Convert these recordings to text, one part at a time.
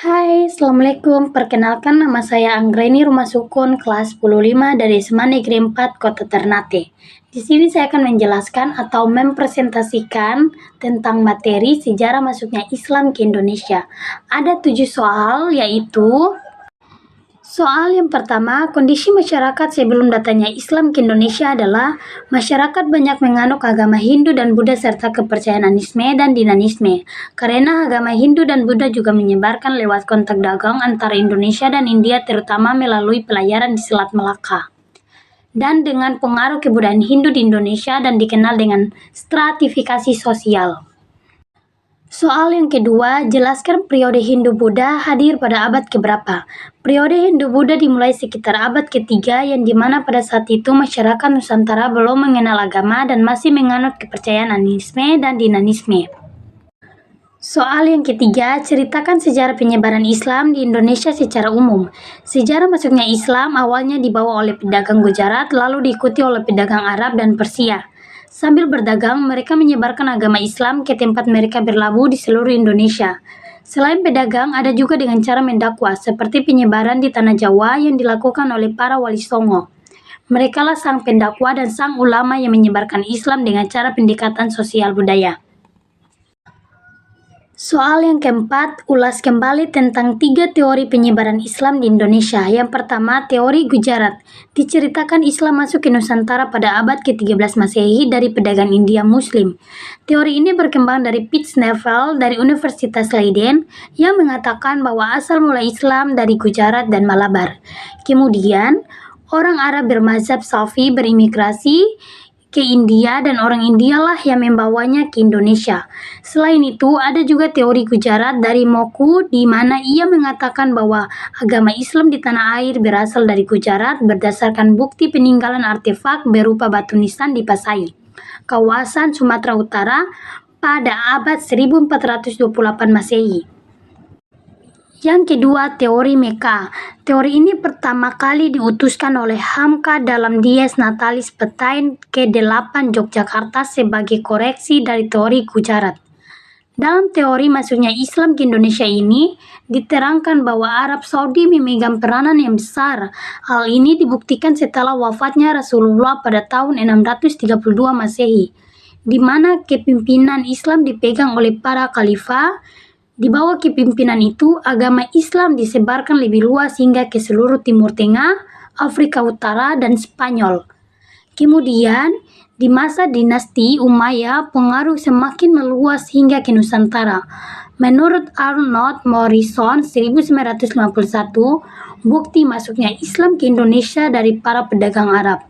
Hai, Assalamualaikum. Perkenalkan nama saya Anggreni Rumah Sukun kelas 15 dari SMA Negeri 4 Kota Ternate. Di sini saya akan menjelaskan atau mempresentasikan tentang materi sejarah masuknya Islam ke Indonesia. Ada 7 soal, yaitu soal yang pertama, kondisi masyarakat sebelum datangnya Islam ke Indonesia adalah masyarakat banyak menganut agama Hindu dan Buddha serta kepercayaan animisme dan dinanisme. Karena agama Hindu dan Buddha juga menyebarkan lewat kontak dagang antara Indonesia dan India terutama melalui pelayaran di Selat Melaka. Dan dengan pengaruh kebudayaan Hindu di Indonesia dan dikenal dengan stratifikasi sosial. Soal yang kedua, jelaskan periode Hindu-Buddha hadir pada abad keberapa. Periode Hindu-Buddha dimulai sekitar abad ketiga yang dimana pada saat itu masyarakat Nusantara belum mengenal agama dan masih menganut kepercayaan animisme dan dinanisme. Soal yang ketiga, ceritakan sejarah penyebaran Islam di Indonesia secara umum. Sejarah masuknya Islam awalnya dibawa oleh pedagang Gujarat lalu diikuti oleh pedagang Arab dan Persia. Sambil berdagang, mereka menyebarkan agama Islam ke tempat mereka berlabuh di seluruh Indonesia. Selain pedagang, ada juga dengan cara mendakwah, seperti penyebaran di Tanah Jawa yang dilakukan oleh para wali songo. Merekalah sang pendakwah dan sang ulama yang menyebarkan Islam dengan cara pendekatan sosial budaya. Soal yang keempat, ulas kembali tentang 3 teori penyebaran Islam di Indonesia. Yang pertama, teori Gujarat. Diceritakan Islam masuk ke Nusantara pada abad ke-13 Masehi dari pedagang India Muslim. Teori ini berkembang dari Piet Snevel dari Universitas Leiden yang mengatakan bahwa asal mula Islam dari Gujarat dan Malabar. Kemudian, orang Arab bermazhab Syafi'i berimigrasi ke India dan orang Indialah yang membawanya ke Indonesia. Selain itu, ada juga teori Gujarat dari Moku di mana ia mengatakan bahwa agama Islam di tanah air berasal dari Gujarat berdasarkan bukti peninggalan artefak berupa batu nisan di Pasai, kawasan Sumatera Utara pada abad 1428 Masehi. Yang kedua, teori Mekah. Teori ini pertama kali diutuskan oleh Hamka dalam Dies Natalis Petain ke-8 Yogyakarta sebagai koreksi dari teori Gujarat. Dalam teori masuknya Islam ke Indonesia ini, diterangkan bahwa Arab Saudi memegang peranan yang besar. Hal ini dibuktikan setelah wafatnya Rasulullah pada tahun 632 Masehi, di mana kepemimpinan Islam dipegang oleh para khalifah. Di bawah kepemimpinan itu, agama Islam disebarkan lebih luas hingga ke seluruh Timur Tengah, Afrika Utara, dan Spanyol. Kemudian, di masa dinasti Umayyah, pengaruh semakin meluas hingga ke Nusantara. Menurut Arnold Morrison 1951, bukti masuknya Islam ke Indonesia dari para pedagang Arab.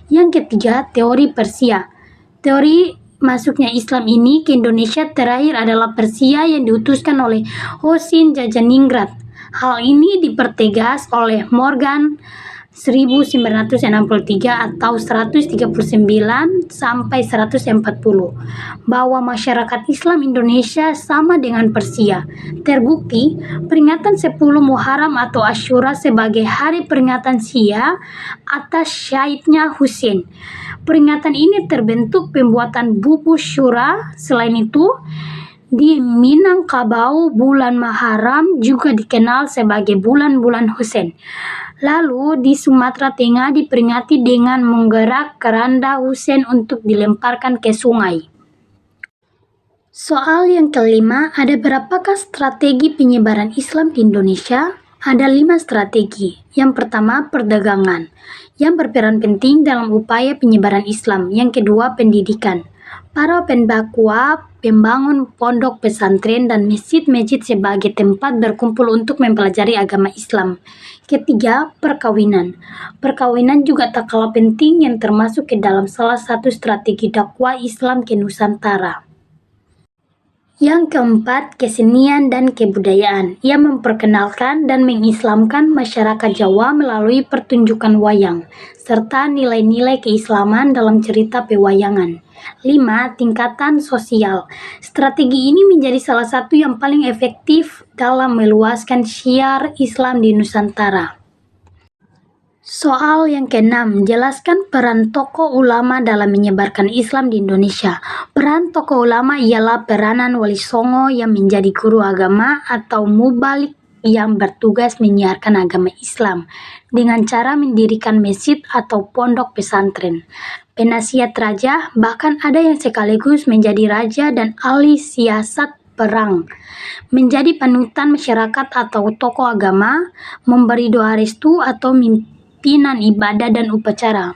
Yang ketiga, teori Persia. Teori masuknya Islam ini ke Indonesia terakhir adalah Persia yang diutuskan oleh Hosin Jajaningrat. Hal ini dipertegas oleh Morgan 1963 atau 139 sampai 140 bahwa masyarakat Islam Indonesia sama dengan Persia. Terbukti, peringatan 10 Muharram atau Asyura sebagai hari peringatan Syiah atas syahidnya Husain. Peringatan ini terbentuk pembuatan bubur syura. Selain itu, di Minangkabau, bulan Muharram juga dikenal sebagai bulan-bulan Husain. Lalu di Sumatera Tengah diperingati dengan menggerak keranda Husain untuk dilemparkan ke sungai. Soal yang kelima, ada berapakah strategi penyebaran Islam di Indonesia? Ada 5 strategi. Yang pertama, perdagangan, yang berperan penting dalam upaya penyebaran Islam. Yang kedua, pendidikan. Para pendakwah membangun pondok pesantren dan masjid-masjid sebagai tempat berkumpul untuk mempelajari agama Islam. Ketiga, perkawinan. Perkawinan juga tak kalah penting yang termasuk ke dalam salah satu strategi dakwah Islam ke Nusantara. Yang keempat, kesenian dan kebudayaan. Ia memperkenalkan dan mengislamkan masyarakat Jawa melalui pertunjukan wayang, serta nilai-nilai keislaman dalam cerita pewayangan. 5. Tingkatan sosial. Strategi ini menjadi salah satu yang paling efektif dalam meluaskan syiar Islam di Nusantara. Soal yang keenam, jelaskan peran tokoh ulama dalam menyebarkan Islam di Indonesia. Peran tokoh ulama ialah peranan wali songo yang menjadi guru agama atau mubalik yang bertugas menyiarkan agama Islam dengan cara mendirikan masjid atau pondok pesantren. Penasihat raja, bahkan ada yang sekaligus menjadi raja dan ahli siasat perang, menjadi panutan masyarakat atau tokoh agama, memberi doa restu atau pimpinan ibadah dan upacara.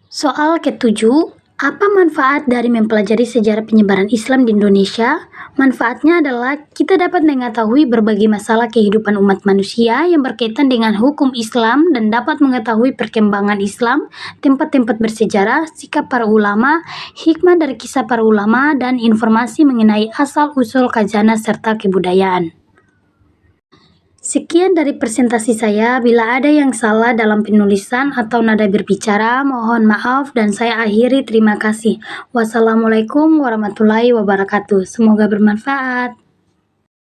Soal ketujuh, apa manfaat dari mempelajari sejarah penyebaran Islam di Indonesia? Manfaatnya adalah kita dapat mengetahui berbagai masalah kehidupan umat manusia yang berkaitan dengan hukum Islam dan dapat mengetahui perkembangan Islam, tempat-tempat bersejarah, sikap para ulama, hikmah dari kisah para ulama, dan informasi mengenai asal-usul khazanah serta kebudayaan. Sekian dari presentasi saya. Bila ada yang salah dalam penulisan atau nada berbicara, mohon maaf dan saya akhiri. Terima kasih. Wassalamualaikum warahmatullahi wabarakatuh. Semoga bermanfaat.